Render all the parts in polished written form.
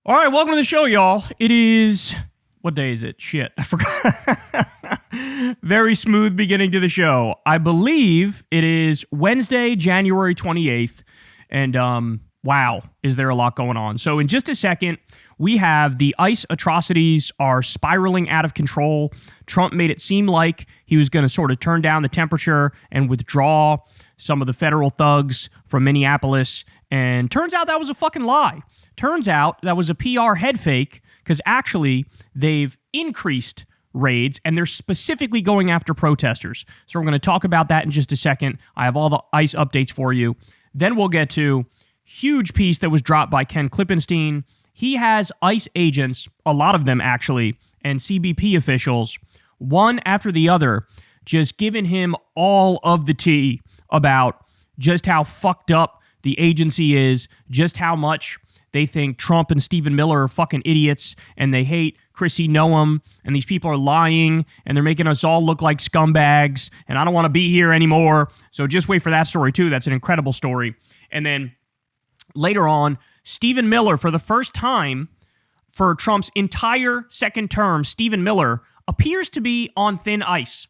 All right, welcome to the show, y'all. It is... What day is it? Shit, I forgot. Very smooth beginning to the show. I believe it is Wednesday, January 28th. And, wow, is there a lot going on. So in just a second, we have the ICE atrocities are spiraling out of control. Trump made it seem like he was going to sort of turn down the temperature and withdraw some of the federal thugs from Minneapolis. And turns out that was a fucking lie. Turns out that was a PR head fake, because actually they've increased raids and they're specifically going after protesters. So we're going to talk about that in just a second. I have all the ICE updates for you. Then we'll get to huge piece that was dropped by Ken Klippenstein. He has ICE agents, a lot of them actually, and CBP officials, one after the other, just giving him all of the tea about just how fucked up the agency is, just how much they think Trump and Stephen Miller are fucking idiots, and they hate Chrissy Noem, and these people are lying, and they're making us all look like scumbags, and I don't want to be here anymore. So just wait for that story, too. That's an incredible story. And then later on, Stephen Miller, for the first time for Trump's entire second term, Stephen Miller appears to be on thin ice,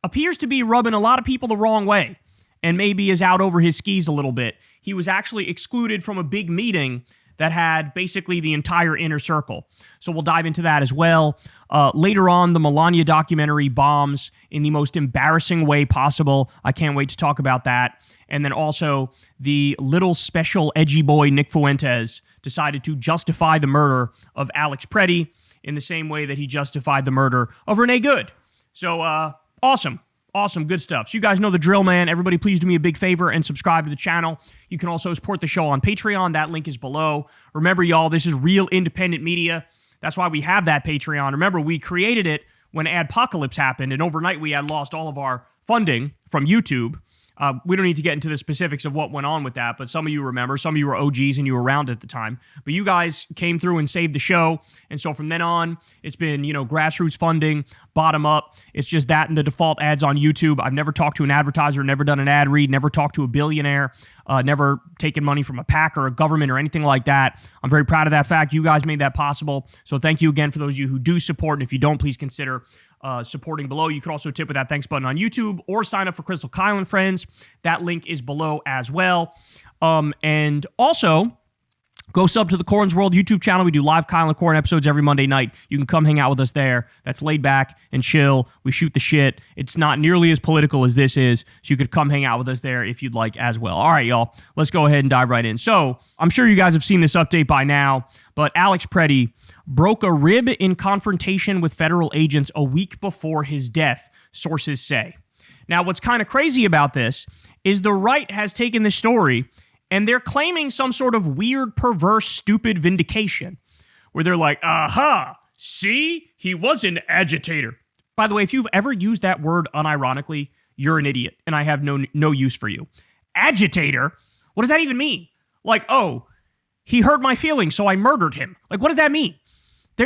appears to be rubbing a lot of people the wrong way, and maybe is out over his skis a little bit. He was actually excluded from a big meeting that had basically the entire inner circle. So we'll dive into that as well. Later on, the Melania documentary bombs in the most embarrassing way possible. I can't wait to talk about that. And then also, the little special edgy boy Nick Fuentes decided to justify the murder of Alex Preddy in the same way that he justified the murder of Renee Good. So, awesome. Awesome, good stuff. So you guys know the drill, man. Everybody please do me a big favor and subscribe to the channel. You can also support the show on Patreon. That link is below. Remember, y'all, this is real independent media. That's why we have that Patreon. Remember, we created it when Adpocalypse happened, and overnight we had lost all of our funding from YouTube. We don't need to get into the specifics of what went on with that, but some of you remember. Some of you were OGs and you were around at the time. But you guys came through and saved the show. And so from then on, it's been, grassroots funding, bottom up. It's just that and the default ads on YouTube. I've never talked to an advertiser, never done an ad read, never talked to a billionaire, never taken money from a PAC or a government or anything like that. I'm very proud of that fact. You guys made that possible. So thank you again for those of you who do support. And if you don't, please consider supporting below. You can also tip with that thanks button on YouTube or sign up for Crystal Kyle and Friends. That link is below as well. And also, go sub to the Corn's World YouTube channel. We do live Kyle and Corn episodes every Monday night. You can come hang out with us there. That's laid back and chill. We shoot the shit. It's not nearly as political as this is, so you could come hang out with us there if you'd like as well. All right, y'all. Let's go ahead and dive right in. So, I'm sure you guys have seen this update by now, but Alex Preddy broke a rib in confrontation with federal agents a week before his death, sources say. Now, what's kind of crazy about this is the right has taken this story and they're claiming some sort of weird, perverse, stupid vindication where they're like, aha, see, he was an agitator. By the way, if you've ever used that word unironically, you're an idiot and I have no use for you. Agitator? What does that even mean? Like, oh, he hurt my feelings, so I murdered him. Like, what does that mean?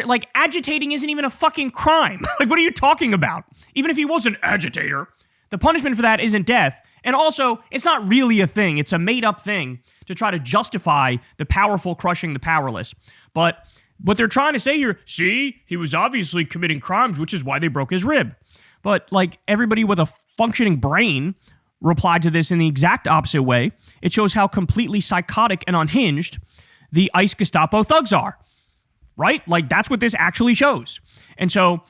Like, agitating isn't even a fucking crime. Like, what are you talking about? Even if he was an agitator, the punishment for that isn't death. And also, it's not really a thing. It's a made-up thing to try to justify the powerful crushing the powerless. But what they're trying to say here, see, he was obviously committing crimes, which is why they broke his rib. But, like, everybody with a functioning brain replied to this in the exact opposite way. It shows how completely psychotic and unhinged the ICE Gestapo thugs are. Right? Like, that's what this actually shows. And so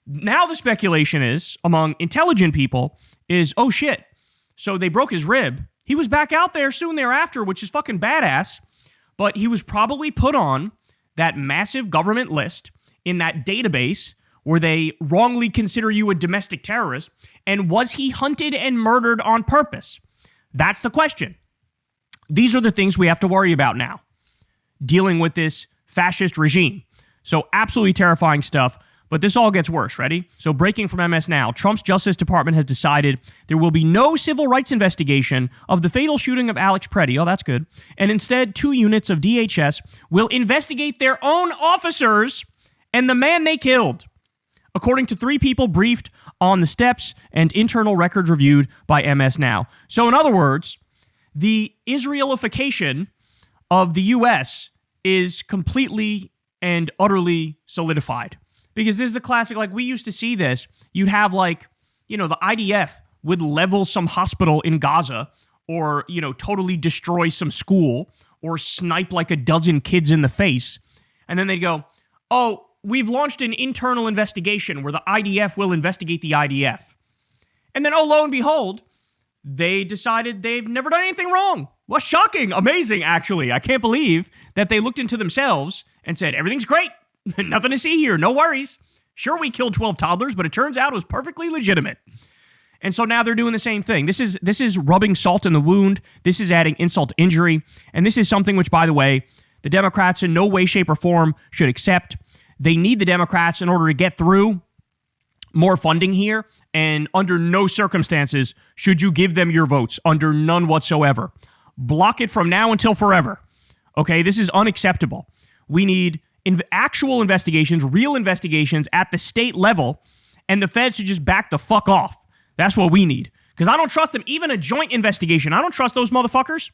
now the speculation is, among intelligent people, is, oh shit, so they broke his rib. He was back out there soon thereafter, which is fucking badass, but he was probably put on that massive government list in that database where they wrongly consider you a domestic terrorist, and was he hunted and murdered on purpose? That's the question. These are the things we have to worry about now, dealing with this fascist regime. So absolutely terrifying stuff, but this all gets worse. Ready? So breaking from MS Now, Trump's Justice Department has decided there will be no civil rights investigation of the fatal shooting of Alex Preddy. Oh, that's good. And instead, 2 units of DHS will investigate their own officers and the man they killed, according to 3 people briefed on the steps and internal records reviewed by MS Now. So in other words, the Israelification of the U.S. is completely and utterly solidified. Because this is the classic, like we used to see this. You'd have like, the IDF would level some hospital in Gaza or, totally destroy some school or snipe like a dozen kids in the face. And then they'd go, oh, we've launched an internal investigation where the IDF will investigate the IDF. And then, oh, lo and behold, they decided they've never done anything wrong. Well, shocking, amazing, actually. I can't believe that they looked into themselves and said, everything's great. Nothing to see here. No worries. Sure, we killed 12 toddlers, but it turns out it was perfectly legitimate. And so now they're doing the same thing. This is rubbing salt in the wound. This is adding insult to injury. And this is something which, by the way, the Democrats in no way, shape, or form should accept. They need the Democrats in order to get through more funding here. And under no circumstances should you give them your votes. Under none whatsoever. Block it from now until forever. Okay, this is unacceptable. We need actual investigations, real investigations at the state level, and the feds should just back the fuck off. That's what we need. Because I don't trust them. Even a joint investigation, I don't trust those motherfuckers.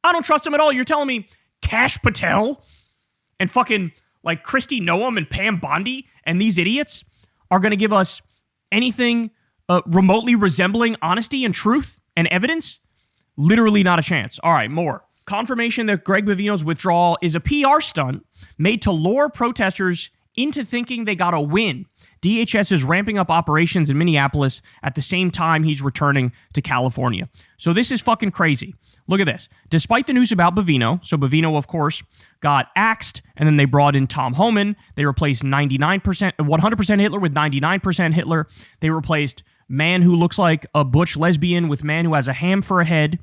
I don't trust them at all. You're telling me Kash Patel and fucking like Kristi Noem and Pam Bondi and these idiots are going to give us anything remotely resembling honesty and truth and evidence? Literally not a chance. All right, more. Confirmation that Greg Bovino's withdrawal is a PR stunt made to lure protesters into thinking they got a win. DHS is ramping up operations in Minneapolis at the same time he's returning to California. So this is fucking crazy. Look at this. Despite the news about Bovino, so Bovino, of course, got axed, and then they brought in Tom Homan. They replaced 100% Hitler with 99% Hitler. They replaced man who looks like a butch lesbian with man who has a ham for a head.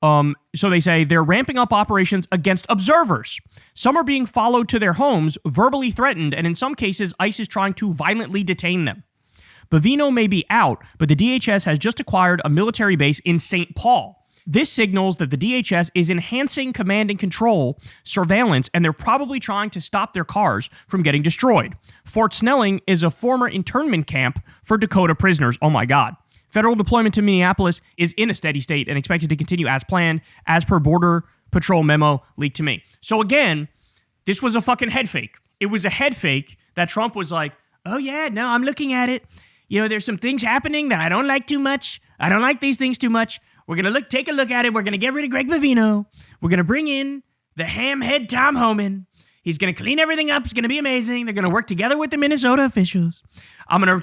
So they say they're ramping up operations against observers. Some are being followed to their homes, verbally threatened, and in some cases, ICE is trying to violently detain them. Bovino may be out, but the DHS has just acquired a military base in St. Paul. This signals that the DHS is enhancing command and control surveillance, and they're probably trying to stop their cars from getting destroyed. Fort Snelling is a former internment camp for Dakota prisoners. Oh my God. Federal deployment to Minneapolis is in a steady state and expected to continue as planned, as per Border Patrol memo leaked to me. So again, this was a fucking head fake. It was a head fake that Trump was like, oh yeah, no, I'm looking at it. There's some things happening that I don't like too much. I don't like these things too much. We're going to take a look at it. We're going to get rid of Greg Bovino. We're going to bring in the hamhead Tom Homan. He's going to clean everything up. It's going to be amazing. They're going to work together with the Minnesota officials.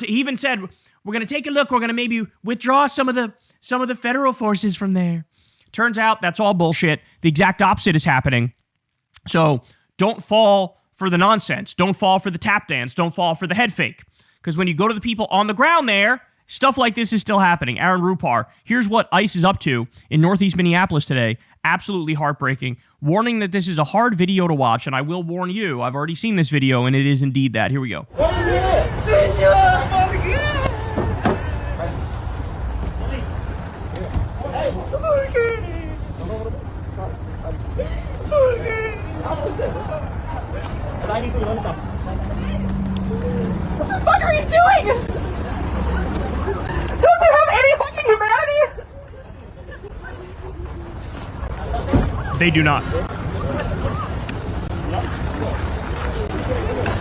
He even said, we're going to take a look. We're going to maybe withdraw some of the federal forces from there. Turns out that's all bullshit. The exact opposite is happening. So don't fall for the nonsense. Don't fall for the tap dance. Don't fall for the head fake. Because when you go to the people on the ground there, stuff like this is still happening. Aaron Rupar, here's what ICE is up to in Northeast Minneapolis today. Absolutely heartbreaking. Warning that this is a hard video to watch, and I will warn you, I've already seen this video, and it is indeed that. Here we go. What the fuck are you doing? Don't you have any fucking humanity? They do not.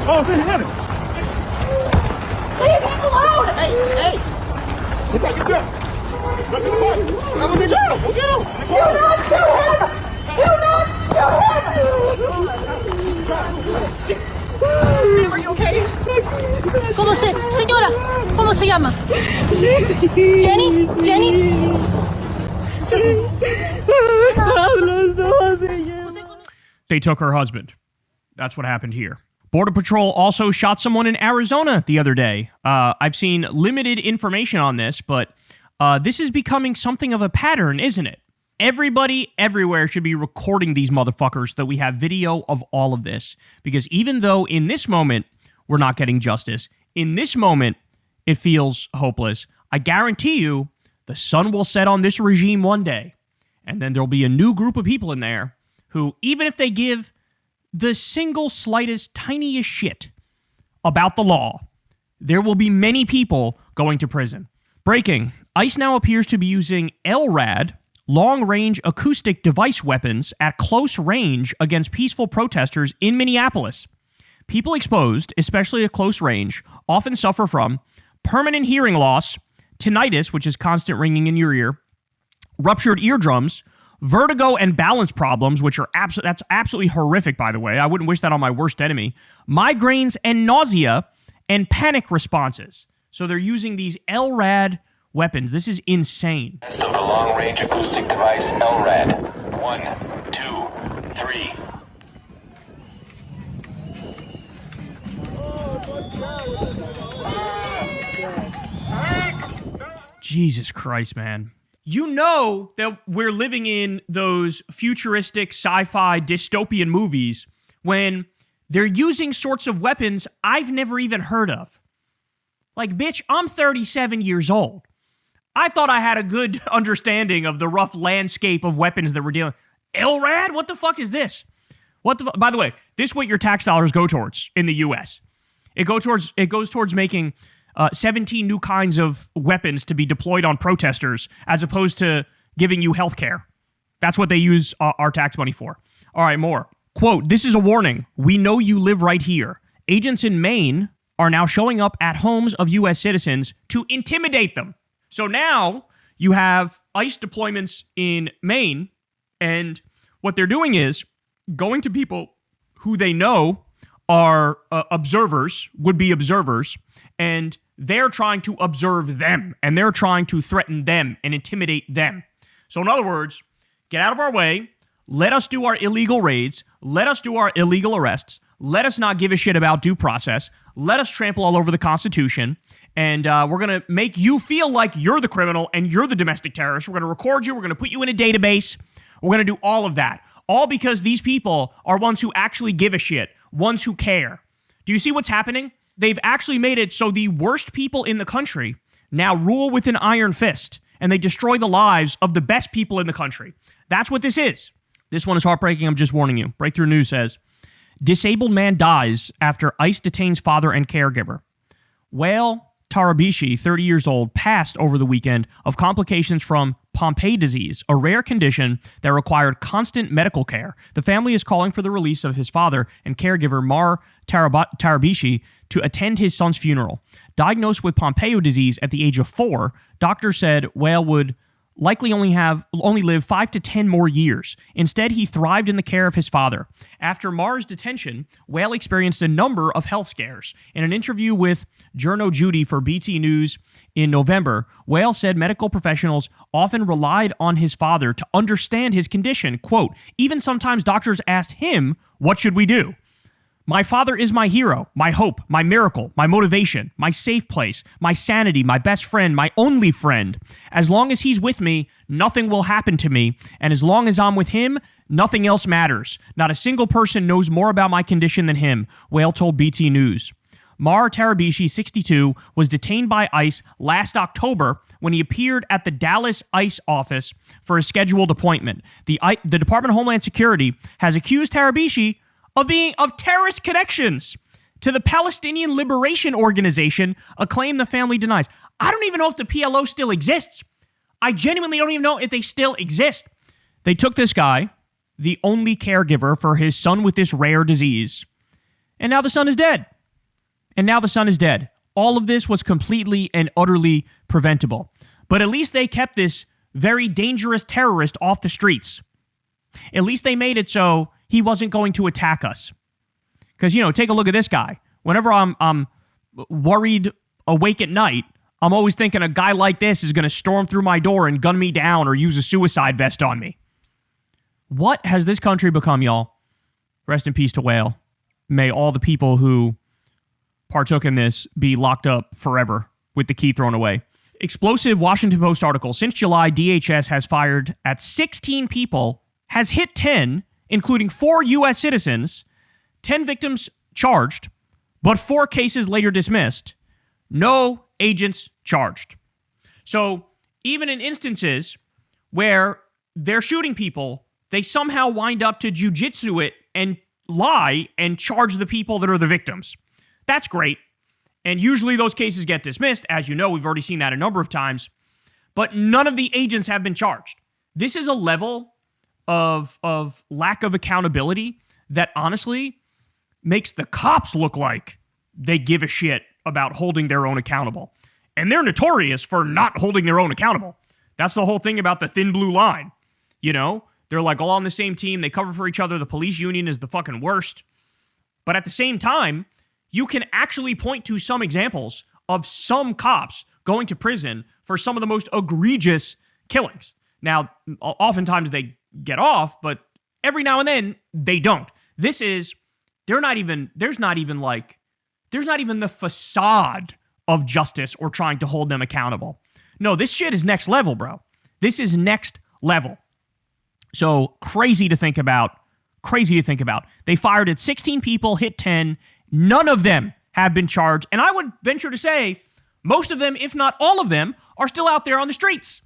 Oh, it's in heaven. Leave him alone! Hey! Get back in jail! Look at the boy! I'm in jail! We'll get him! Do not shoot him! Do not shoot him! Are you okay? Señora, ¿cómo se llama? Jenny? They took her husband. That's what happened here. Border Patrol also shot someone in Arizona the other day. I've seen limited information on this, but this is becoming something of a pattern, isn't it? Everybody everywhere should be recording these motherfuckers so that we have video of all of this. Because even though in this moment we're not getting justice, in this moment it feels hopeless, I guarantee you the sun will set on this regime one day. And then there'll be a new group of people in there who, even if they give the single slightest, tiniest shit about the law, there will be many people going to prison. Breaking. ICE now appears to be using LRAD, long-range acoustic device weapons, at close range against peaceful protesters in Minneapolis. People exposed, especially at close range, often suffer from permanent hearing loss, tinnitus, which is constant ringing in your ear, ruptured eardrums, vertigo and balance problems, which are that's absolutely horrific, by the way. I wouldn't wish that on my worst enemy. Migraines and nausea and panic responses. So they're using these LRAD weapons. This is insane. Test of the long-range acoustic device LRAD. 1, 2, 3. Jesus Christ, man. You know that we're living in those futuristic sci-fi dystopian movies when they're using sorts of weapons I've never even heard of. Like, bitch, I'm 37 years old. I thought I had a good understanding of the rough landscape of weapons that we're dealing with. LRAD? What the fuck is this? By the way, this is what your tax dollars go towards in the U.S. It goes towards making 17 new kinds of weapons to be deployed on protesters as opposed to giving you health care. That's what they use our tax money for. All right, more. Quote, this is a warning. We know you live right here. Agents in Maine are now showing up at homes of U.S. citizens to intimidate them. So now you have ICE deployments in Maine, and what they're doing is going to people who they know are observers, would-be observers, and they're trying to observe them, and they're trying to threaten them and intimidate them. So in other words, get out of our way, let us do our illegal raids, let us do our illegal arrests, let us not give a shit about due process, let us trample all over the Constitution, and we're going to make you feel like you're the criminal and you're the domestic terrorist. We're going to record you, we're going to put you in a database, we're going to do all of that. All because these people are ones who actually give a shit, ones who care. Do you see what's happening? They've actually made it so the worst people in the country now rule with an iron fist, and they destroy the lives of the best people in the country. That's what this is. This one is heartbreaking, I'm just warning you. Breakthrough News says, disabled man dies after ICE detains father and caregiver. Wael Tarabishi, 30 years old, passed over the weekend of complications from Pompe disease, a rare condition that required constant medical care. The family is calling for the release of his father and caregiver, Mar Tarabishi, to attend his son's funeral. Diagnosed with Pompe disease at the age of 4, doctors said Wael would likely only live 5 to 10 more years. Instead, he thrived in the care of his father. After Mar's detention, Wael experienced a number of health scares. In an interview with Journo Judy for BT News in November, Wael said medical professionals often relied on his father to understand his condition. Quote, even sometimes doctors asked him, what should we do? My father is my hero, my hope, my miracle, my motivation, my safe place, my sanity, my best friend, my only friend. As long as he's with me, nothing will happen to me. And as long as I'm with him, nothing else matters. Not a single person knows more about my condition than him, Wael told BT News. Mar Tarabishi, 62, was detained by ICE last October when he appeared at the Dallas ICE office for a scheduled appointment. The Department of Homeland Security has accused Tarabishi of terrorist connections to the Palestinian Liberation Organization, a claim the family denies. I don't even know if the PLO still exists. I genuinely don't even know if they still exist. They took this guy, the only caregiver for his son with this rare disease, and now the son is dead. All of this was completely and utterly preventable. But at least they kept this very dangerous terrorist off the streets. At least they made it so he wasn't going to attack us. Because, take a look at this guy. Whenever I'm worried awake at night, I'm always thinking a guy like this is going to storm through my door and gun me down or use a suicide vest on me. What has this country become, y'all? Rest in peace to Wael. May all the people who partook in this be locked up forever with the key thrown away. Explosive Washington Post article. Since July, DHS has fired at 16 people, has hit 10, including 4 U.S. citizens, 10 victims charged, but 4 cases later dismissed. No agents charged. So even in instances where they're shooting people, they somehow wind up to jujitsu it and lie and charge the people that are the victims. That's great. And usually those cases get dismissed. As you know, we've already seen that a number of times. But none of the agents have been charged. This is a level of lack of accountability that honestly makes the cops look like they give a shit about holding their own accountable. And they're notorious for not holding their own accountable. That's the whole thing about the thin blue line. You know, they're like all on the same team. They cover for each other. The police union is the fucking worst. But at the same time, you can actually point to some examples of some cops going to prison for some of the most egregious killings. Now, oftentimes they get off, but every now and then they don't. There's not even the facade of justice or trying to hold them accountable. No, this shit is next level, bro. This is next level. So crazy to think about. They fired at 16 people, hit 10. None of them have been charged. And I would venture to say most of them, if not all of them, are still out there on the streets.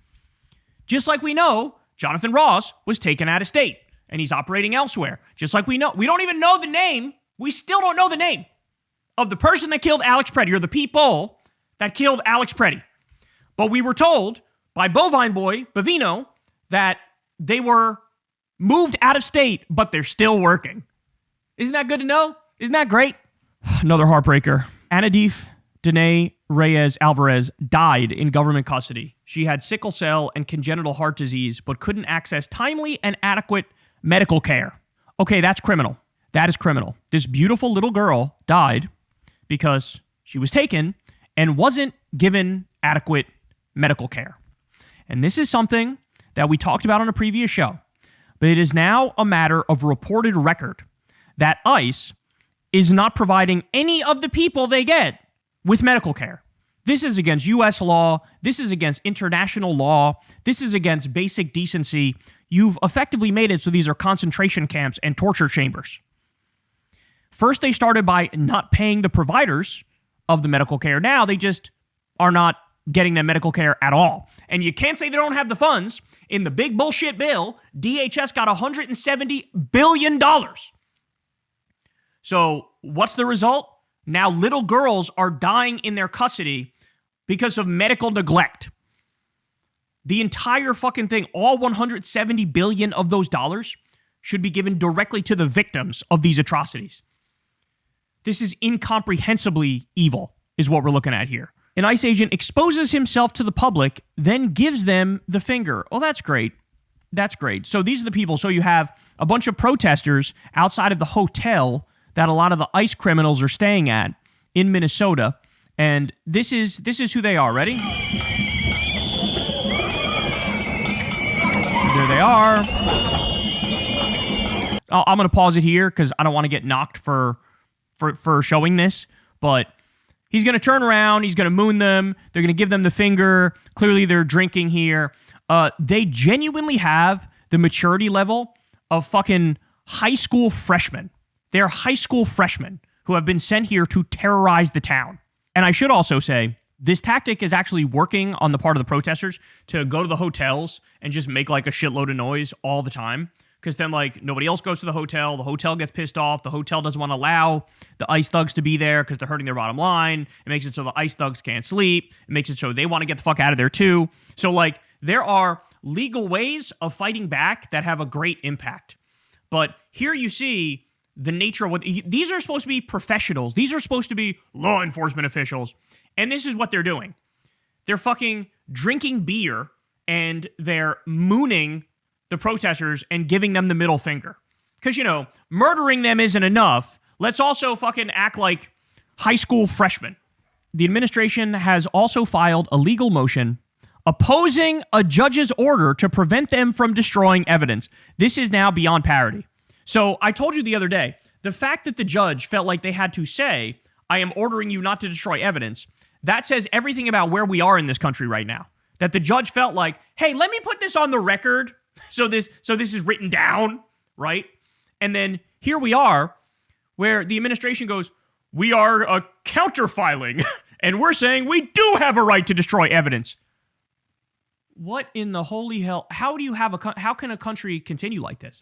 Just like we know, Jonathan Ross was taken out of state and he's operating elsewhere. Just like we know, we don't even know the name. We still don't know the name of the person that killed Alex Preddy, or the people that killed Alex Preddy. But we were told by Bovine Boy, Bavino, that they were moved out of state, but they're still working. Isn't that good to know? Isn't that great? Another heartbreaker. Anadith Danae Reyes Alvarez died in government custody. She had sickle cell and congenital heart disease, but couldn't access timely and adequate medical care. Okay, that's criminal. That is criminal. This beautiful little girl died because she was taken and wasn't given adequate medical care. And this is something that we talked about on a previous show, but it is now a matter of reported record that ICE is not providing any of the people they get with medical care. This is against U.S. law. This is against international law. This is against basic decency. You've effectively made it so these are concentration camps and torture chambers. First, they started by not paying the providers of the medical care. Now they just are not getting them medical care at all. And you can't say they don't have the funds. In the big bullshit bill, DHS got $170 billion. So what's the result? Now little girls are dying in their custody because of medical neglect. The entire fucking thing, all 170 billion of those dollars, should be given directly to the victims of these atrocities. This is incomprehensibly evil, is what we're looking at here. An ICE agent exposes himself to the public, then gives them the finger. Oh, that's great. That's great. So these are the people. So you have a bunch of protesters outside of the hotel that a lot of the ICE criminals are staying at in Minnesota. And this is who they are. Ready? There they are. I'm going to pause it here because I don't want to get knocked for showing this. But he's going to turn around. He's going to moon them. They're going to give them the finger. Clearly, they're drinking here. They genuinely have the maturity level of fucking high school freshmen. They're high school freshmen who have been sent here to terrorize the town. And I should also say, this tactic is actually working on the part of the protesters to go to the hotels and just make like a shitload of noise all the time. Because then like nobody else goes to the hotel gets pissed off, the hotel doesn't want to allow the ICE thugs to be there because they're hurting their bottom line. It makes it so the ICE thugs can't sleep. It makes it so they want to get the fuck out of there too. So like there are legal ways of fighting back that have a great impact. But here you see the nature of what these are supposed to be professionals. These are supposed to be law enforcement officials. And this is what they're doing. They're fucking drinking beer and they're mooning the protesters and giving them the middle finger. Because, you know, murdering them isn't enough. Let's also fucking act like high school freshmen. The administration has also filed a legal motion opposing a judge's order to prevent them from destroying evidence. This is now beyond parody. So I told you the other day, the fact that the judge felt like they had to say, I am ordering you not to destroy evidence, that says everything about where we are in this country right now. That the judge felt like, hey, let me put this on the record so this is written down, right? And then here we are where the administration goes, we are counterfiling and we're saying we do have a right to destroy evidence. What in the holy hell? How can a country continue like this?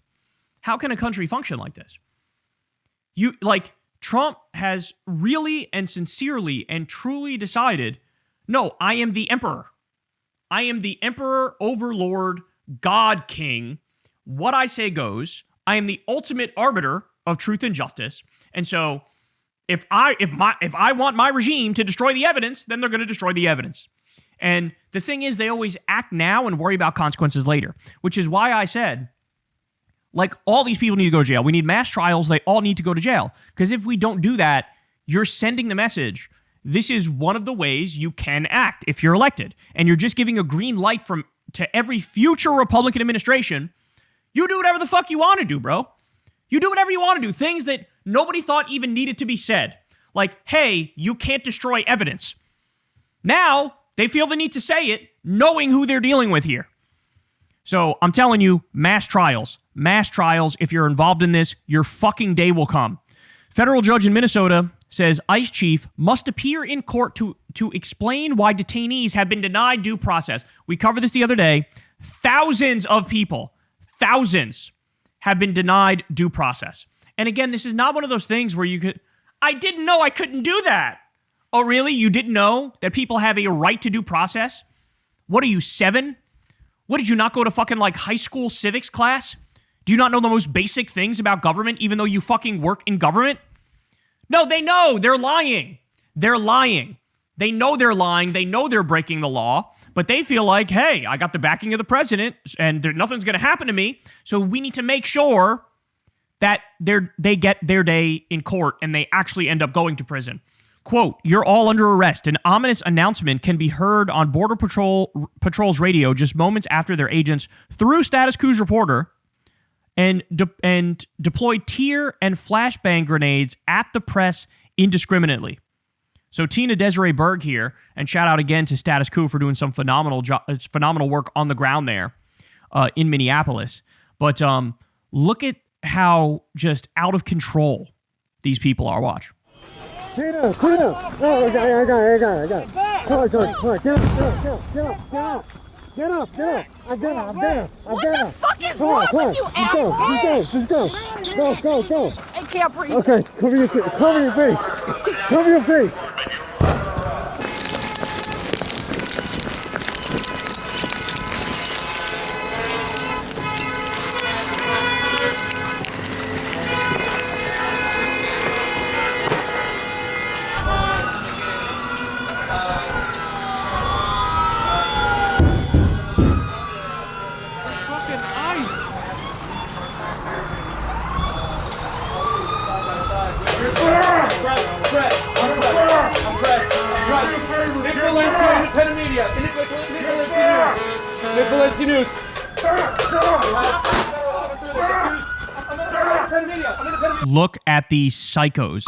How can a country function like this? Trump has really and sincerely and truly decided, no, I am the emperor. I am the emperor, overlord, God king. What I say goes. I am the ultimate arbiter of truth and justice. And so if I want my regime to destroy the evidence, then they're going to destroy the evidence. And the thing is, they always act now and worry about consequences later, which is why I said, like, all these people need to go to jail. We need mass trials. They all need to go to jail. Because if we don't do that, you're sending the message, this is one of the ways you can act if you're elected. And you're just giving a green light to every future Republican administration. You do whatever the fuck you want to do, bro. You do whatever you want to do. Things that nobody thought even needed to be said. Like, hey, you can't destroy evidence. Now, they feel the need to say it, knowing who they're dealing with here. So, I'm telling you, mass trials. Mass trials. If you're involved in this, your fucking day will come. Federal judge in Minnesota says ICE chief must appear in court to explain why detainees have been denied due process. We covered this the other day. Thousands of people, thousands, have been denied due process. And again, this is not one of those things where you could, I didn't know I couldn't do that. Oh, really? You didn't know that people have a right to due process? What are you, 7? What, did you not go to fucking like high school civics class? Do you not know the most basic things about government, even though you fucking work in government? No, they know. They're lying. They're lying. They know they're lying. They know they're breaking the law, but they feel like, hey, I got the backing of the president and nothing's going to happen to me. So we need to make sure that they get their day in court and they actually end up going to prison. Quote, you're all under arrest. An ominous announcement can be heard on Border Patrol's radio just moments after their agents, through Status Quo's reporter, and deployed tear and flashbang grenades at the press indiscriminately. So Tina Desiree Berg here, and shout out again to Status Quo for doing some phenomenal work on the ground there in Minneapolis. But look at how just out of control these people are. Watch. Tina! Oh, I got it. Come on, get up. I'm down. What the fuck is wrong with you, asshole? Just go. I can't breathe. Okay, cover your face. News. Look at these psychos.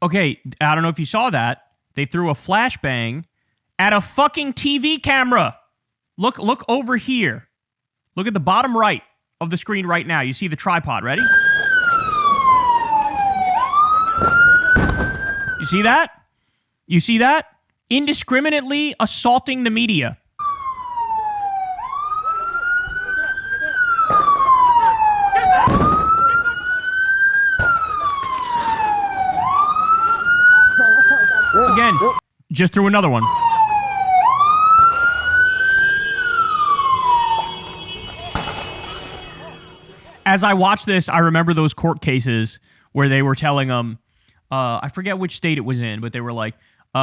Okay, I don't know if you saw that. They threw a flashbang at a fucking TV camera. Look over here. Look at the bottom right of the screen right now. You see the tripod. Ready? You see that? Indiscriminately assaulting the media. Again, just threw another one. As I watch this, I remember those court cases where they were telling them, I forget which state it was in, but they were like,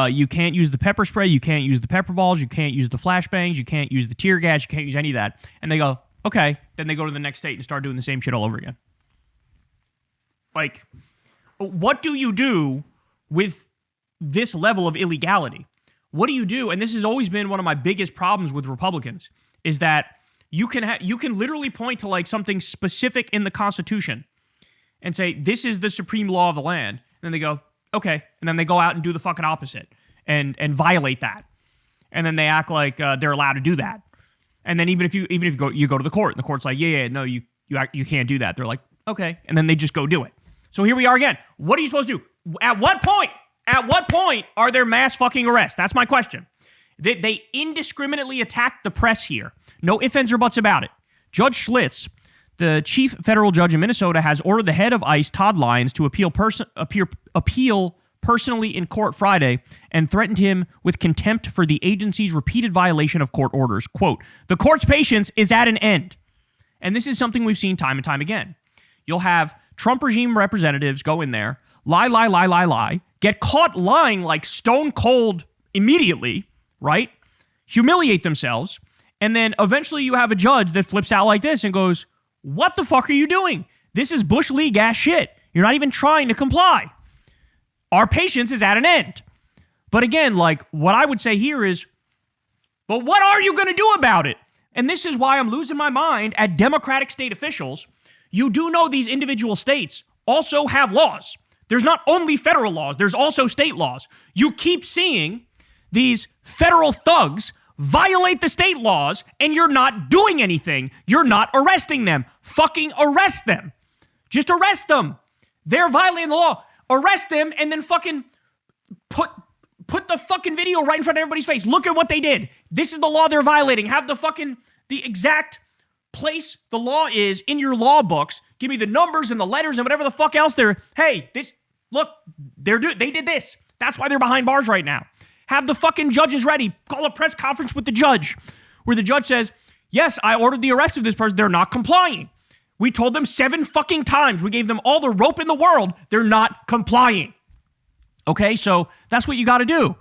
you can't use the pepper spray, you can't use the pepper balls, you can't use the flashbangs, you can't use the tear gas, you can't use any of that. And they go, okay. Then they go to the next state and start doing the same shit all over again. Like, what do you do with this level of illegality? What do you do? And this has always been one of my biggest problems with Republicans, is that you can literally point to like something specific in the Constitution and say, this is the supreme law of the land. And then they go, okay. And then they go out and do the fucking opposite and violate that. And then they act like they're allowed to do that. And then even if you go to the court, and the court's like, no, you can't do that. They're like, okay. And then they just go do it. So here we are again. What are you supposed to do? At what point are there mass fucking arrests? That's my question. They indiscriminately attacked the press here. No ifs, ands, or buts about it. Judge Schlitz, the chief federal judge in Minnesota, has ordered the head of ICE, Todd Lyons, to appeal personally in court Friday and threatened him with contempt for the agency's repeated violation of court orders. Quote, "The court's patience is at an end." And this is something we've seen time and time again. You'll have Trump regime representatives go in there, lie, get caught lying like stone cold immediately, right? Humiliate themselves. And then eventually you have a judge that flips out like this and goes, "What the fuck are you doing? This is Bush League ass shit. You're not even trying to comply. Our patience is at an end." But again, like, what I would say here is, but what are you going to do about it? And this is why I'm losing my mind at Democratic state officials. You do know these individual states also have laws. There's not only federal laws, there's also state laws. You keep seeing these federal thugs violate the state laws and you're not doing anything. You're not arresting them. Fucking arrest them. Just arrest them. They're violating the law. Arrest them and then fucking put the fucking video right in front of everybody's face. Look at what they did. This is the law they're violating. Have the exact place the law is in your law books. Give me the numbers and the letters and whatever the fuck else hey, they did this. That's why they're behind bars right now. Have the fucking judges ready. Call a press conference with the judge where the judge says, "Yes, I ordered the arrest of this person. They're not complying. We told them 7 fucking times. We gave them all the rope in the world. They're not complying." Okay, so that's what you got to do.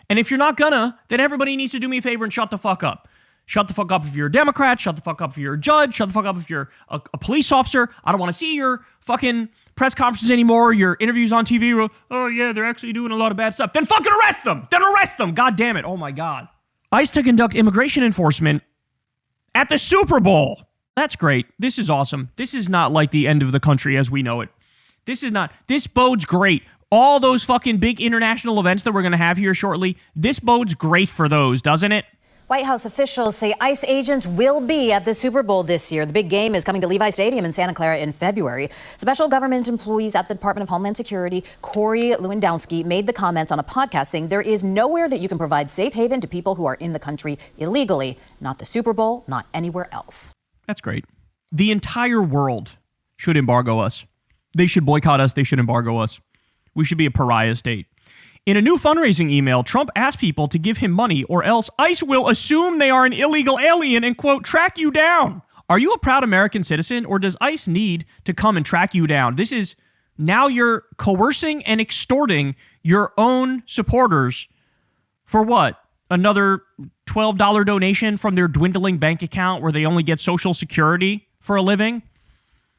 And if you're not gonna, then everybody needs to do me a favor and shut the fuck up. Shut the fuck up if you're a Democrat. Shut the fuck up if you're a judge. Shut the fuck up if you're a police officer. I don't want to see your fucking press conferences anymore, your interviews on TV. Oh, yeah, they're actually doing a lot of bad stuff. Then fucking arrest them. Then arrest them. God damn it. Oh, my God. ICE to conduct immigration enforcement at the Super Bowl. That's great. This is awesome. This is not like the end of the country as we know it. This bodes great. All those fucking big international events that we're going to have here shortly, this bodes great for those, doesn't it? White House officials say ICE agents will be at the Super Bowl this year. The big game is coming to Levi Stadium in Santa Clara in February. Special government employees at the Department of Homeland Security, Corey Lewandowski, made the comments on a podcast saying there is nowhere that you can provide safe haven to people who are in the country illegally. Not the Super Bowl, not anywhere else. That's great. The entire world should embargo us. They should boycott us. They should embargo us. We should be a pariah state. In a new fundraising email, Trump asked people to give him money or else ICE will assume they are an illegal alien and, quote, track you down. Are you a proud American citizen or does ICE need to come and track you down? This is now you're coercing and extorting your own supporters for what? Another $12 donation from their dwindling bank account where they only get Social Security for a living?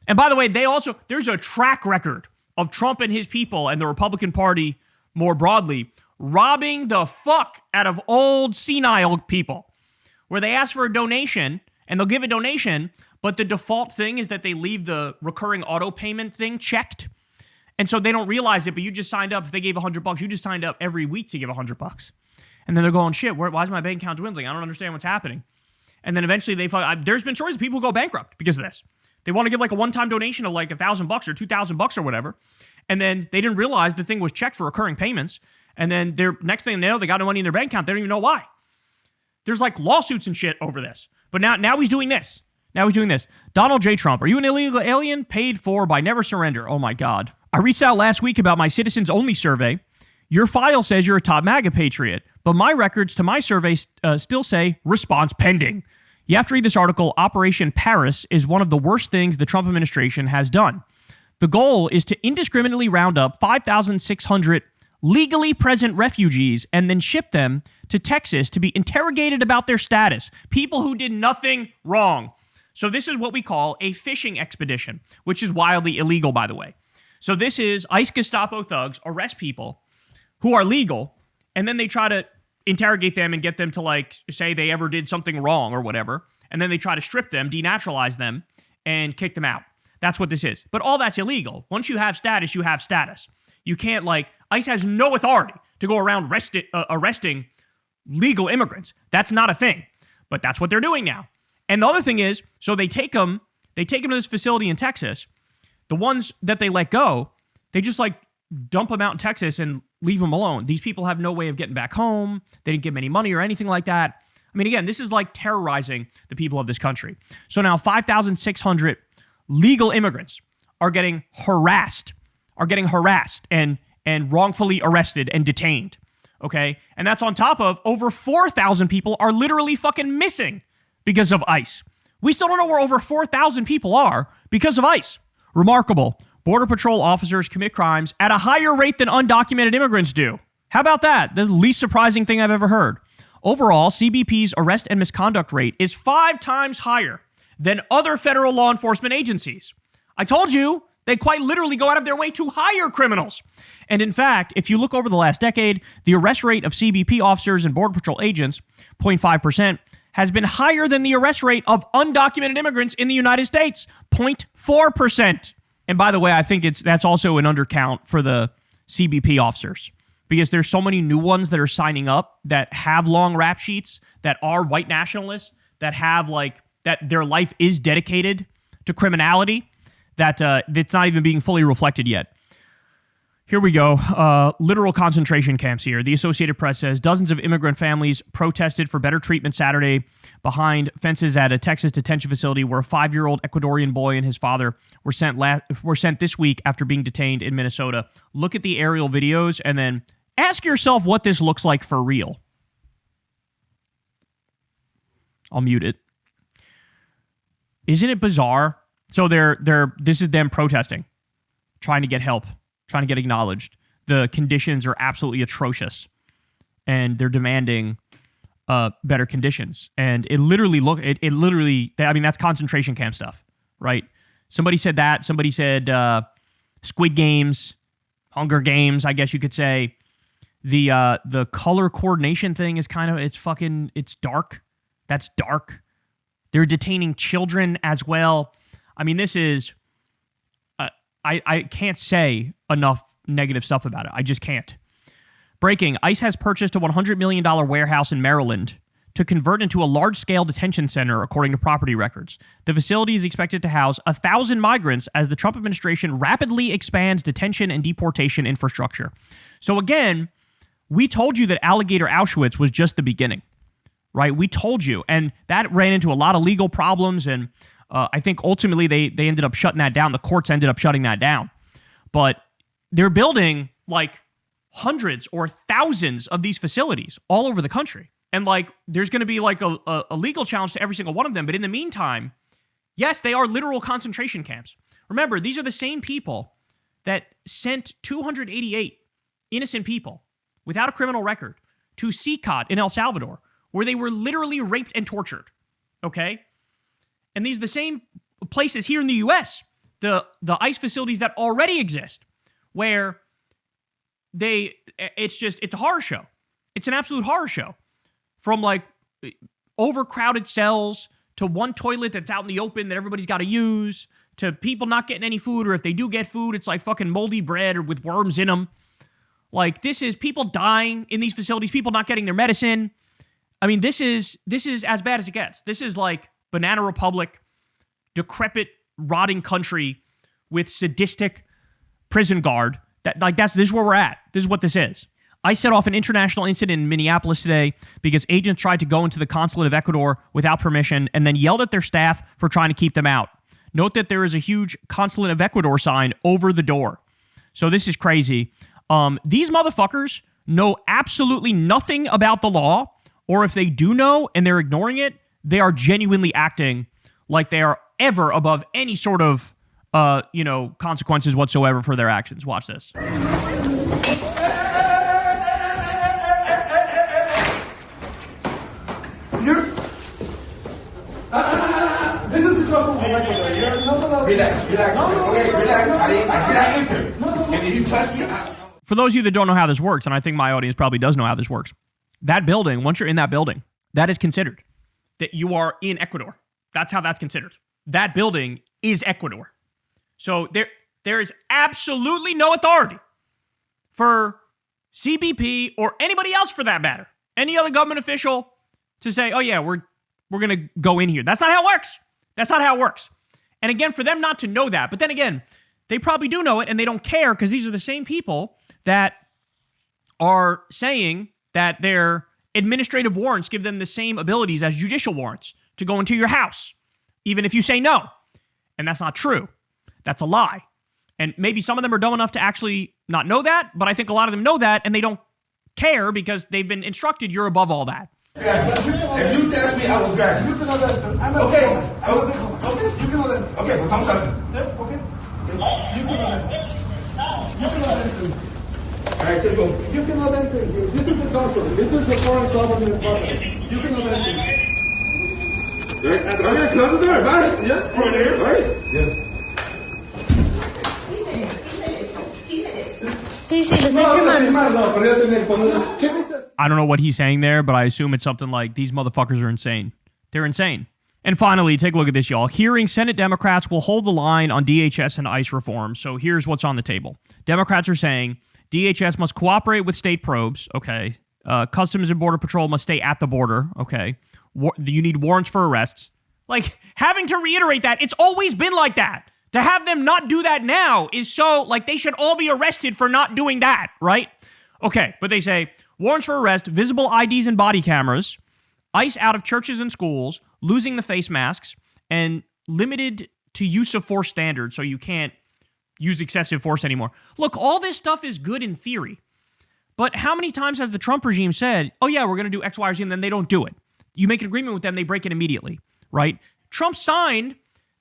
And by the way, there's a track record of Trump and his people and the Republican Party more broadly, robbing the fuck out of old senile people, where they ask for a donation and they'll give a donation, but the default thing is that they leave the recurring auto payment thing checked. And so they don't realize it, but you just signed up. If they gave $100, you just signed up every week to give $100. And then they're going, shit, why is my bank account dwindling? I don't understand what's happening. And then eventually there's been stories of people who go bankrupt because of this. They want to give like a one-time donation of like $1,000 or $2,000 or whatever. And then they didn't realize the thing was checked for recurring payments. And then next thing they know, they got no money in their bank account. They don't even know why. There's like lawsuits and shit over this. But now he's doing this. Donald J. Trump, are you an illegal alien paid for by Never Surrender? Oh my God. I reached out last week about my Citizens Only survey. Your file says you're a top MAGA patriot, but my records to my survey still say response pending. You have to read this article. Operation Paris is one of the worst things the Trump administration has done. The goal is to indiscriminately round up 5,600 legally present refugees and then ship them to Texas to be interrogated about their status. People who did nothing wrong. So this is what we call a fishing expedition, which is wildly illegal, by the way. So this is ICE Gestapo thugs arrest people who are legal, and then they try to interrogate them and get them to like say they ever did something wrong or whatever, and then they try to strip them, denaturalize them, and kick them out. That's what this is. But all that's illegal. Once you have status, you have status. You can't ICE has no authority to go around arresting legal immigrants. That's not a thing. But that's what they're doing now. And the other thing is, so they take them to this facility in Texas. The ones that they let go, they just dump them out in Texas and leave them alone. These people have no way of getting back home. They didn't give them any money or anything like that. I mean, again, this is like terrorizing the people of this country. So now 5,600 legal immigrants are getting harassed and and wrongfully arrested and detained. Okay? And that's on top of over 4,000 people are literally fucking missing because of ICE. We still don't know where over 4,000 people are because of ICE. Remarkable. Border Patrol officers commit crimes at a higher rate than undocumented immigrants do. How about that? The least surprising thing I've ever heard. Overall, CBP's arrest and misconduct rate is 5 times higher than other federal law enforcement agencies. I told you, they quite literally go out of their way to hire criminals. And in fact, if you look over the last decade, the arrest rate of CBP officers and Border Patrol agents, 0.5%, has been higher than the arrest rate of undocumented immigrants in the United States, 0.4%. And by the way, I think that's also an undercount for the CBP officers, because there's so many new ones that are signing up that have long rap sheets, that are white nationalists, that have that their life is dedicated to criminality, that it's not even being fully reflected yet. Here we go. Literal concentration camps here. The Associated Press says dozens of immigrant families protested for better treatment Saturday behind fences at a Texas detention facility where a 5-year-old Ecuadorian boy and his father were sent this week after being detained in Minnesota. Look at the aerial videos and then ask yourself what this looks like for real. I'll mute it. Isn't it bizarre? So this is them protesting, trying to get help, trying to get acknowledged. The conditions are absolutely atrocious, and they're demanding better conditions. And it literally that's concentration camp stuff, right? Somebody said that. Somebody said Squid Games, Hunger Games, I guess you could say. The color coordination thing is it's dark. That's dark. They're detaining children as well. I mean, this is, I can't say enough negative stuff about it. I just can't. Breaking, ICE has purchased a $100 million warehouse in Maryland to convert into a large-scale detention center, according to property records. The facility is expected to house 1,000 migrants as the Trump administration rapidly expands detention and deportation infrastructure. So again, we told you that Alligator Auschwitz was just the beginning, right? We told you, and that ran into a lot of legal problems, and I think ultimately they ended up shutting that down. The courts ended up shutting that down. But they're building hundreds or thousands of these facilities all over the country. And there's going to be a legal challenge to every single one of them. But in the meantime, yes, they are literal concentration camps. Remember, these are the same people that sent 288 innocent people without a criminal record to CCOT in El Salvador, where they were literally raped and tortured. Okay? And these are the same places here in the U.S., the ICE facilities that already exist, where it's a horror show. It's an absolute horror show. From overcrowded cells to one toilet that's out in the open that everybody's got to use, to people not getting any food, or if they do get food, it's fucking moldy bread or with worms in them. This is people dying in these facilities, people not getting their medicine. I mean, this is as bad as it gets. This is Banana Republic, decrepit, rotting country with sadistic prison guard. This is where we're at. This is what this is. I set off an international incident in Minneapolis today because agents tried to go into the consulate of Ecuador without permission and then yelled at their staff for trying to keep them out. Note that there is a huge consulate of Ecuador sign over the door. So this is crazy. These motherfuckers know absolutely nothing about the law, or if they do know and they're ignoring it, they are genuinely acting like they are ever above any sort of, consequences whatsoever for their actions. Watch this. For those of you that don't know how this works, and I think my audience probably does know how this works, that building, once you're in that building, that is considered that you are in Ecuador. That's how that's considered. That building is Ecuador. So there is absolutely no authority for CBP or anybody else for that matter, any other government official to say, oh yeah, we're going to go in here. That's not how it works. That's not how it works. And again, for them not to know that, but then again, they probably do know it and they don't care because these are the same people that are saying that their administrative warrants give them the same abilities as judicial warrants to go into your house, even if you say no. And that's not true. That's a lie. And maybe some of them are dumb enough to actually not know that, but I think a lot of them know that, and they don't care because they've been instructed you're above all that. If you test me, I will grab you. Okay. Okay. You can hold it. Okay, but come on. Okay. You can hold it. You can hold it. All right, let's go. You can hold entry. This is the council. This is the foreign government department. You can hold entry. Right, close the door, right? Yes, right there. Right? Yes. I don't know what he's saying there, but I assume it's something like, these motherfuckers are insane. They're insane. And finally, take a look at this, y'all. Hearing Senate Democrats will hold the line on DHS and ICE reform. So here's what's on the table. Democrats are saying DHS must cooperate with state probes, okay. Customs and Border Patrol must stay at the border, okay. You need warrants for arrests. Like, having to reiterate that, it's always been like that. To have them not do that now is so, like, they should all be arrested for not doing that, right? Okay, but they say, warrants for arrest, visible IDs and body cameras, ICE out of churches and schools, losing the face masks, and limited to use of force standards, so you can't use excessive force anymore. Look, all this stuff is good in theory, but how many times has the Trump regime said, oh yeah, we're going to do X, Y, or Z, and then they don't do it? You make an agreement with them, they break it immediately, right? Trump signed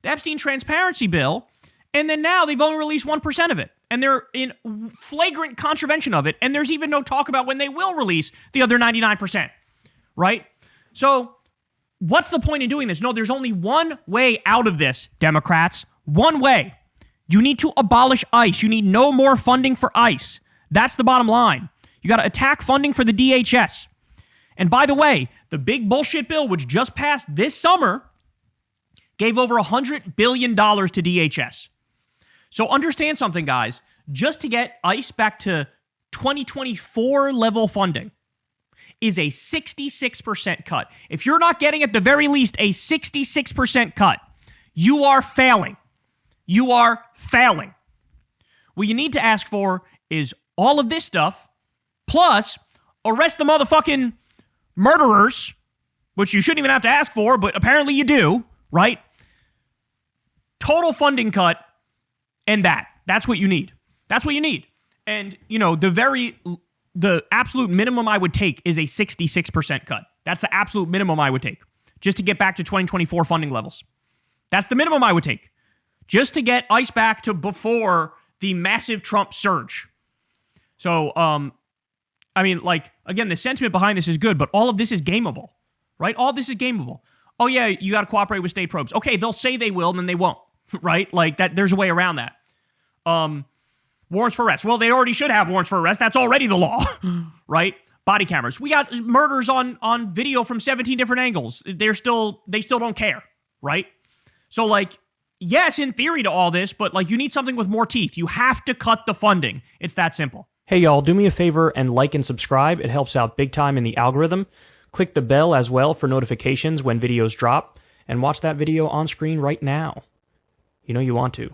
the Epstein transparency bill, and then now they've only released 1% of it. And they're in flagrant contravention of it, and there's even no talk about when they will release the other 99%, right? So what's the point in doing this? No, there's only one way out of this, Democrats. One way. You need to abolish ICE. You need no more funding for ICE. That's the bottom line. You got to attack funding for the DHS. And by the way, the big bullshit bill, which just passed this summer, gave over $100 billion to DHS. So understand something, guys. Just to get ICE back to 2024 level funding is a 66% cut. If you're not getting at the very least a 66% cut, you are failing. You are failing. What you need to ask for is all of this stuff, plus arrest the motherfucking murderers, which you shouldn't even have to ask for, but apparently you do, right? Total funding cut, and that's what you need. That's what you need. And, you know, the absolute minimum I would take is a 66% cut. That's the absolute minimum I would take, just to get back to 2024 funding levels. That's the minimum I would take, just to get ICE back to before the massive Trump surge. So, I mean, like, again, the sentiment behind this is good, but all of this is gameable, right? All this is gameable. Oh, yeah, you got to cooperate with state probes. Okay, they'll say they will, and then they won't, right? Like, that. There's a way around that. Warrants for arrest. Well, they already should have warrants for arrest. That's already the law, right? Body cameras. We got murders on video from 17 different angles. They still don't care, right? So, like, yes, in theory to all this, but, like, you need something with more teeth. You have to cut the funding. It's that simple. Hey, y'all, do me a favor and like and subscribe. It helps out big time in the algorithm. Click the bell as well for notifications when videos drop, and watch that video on screen right now. You know you want to.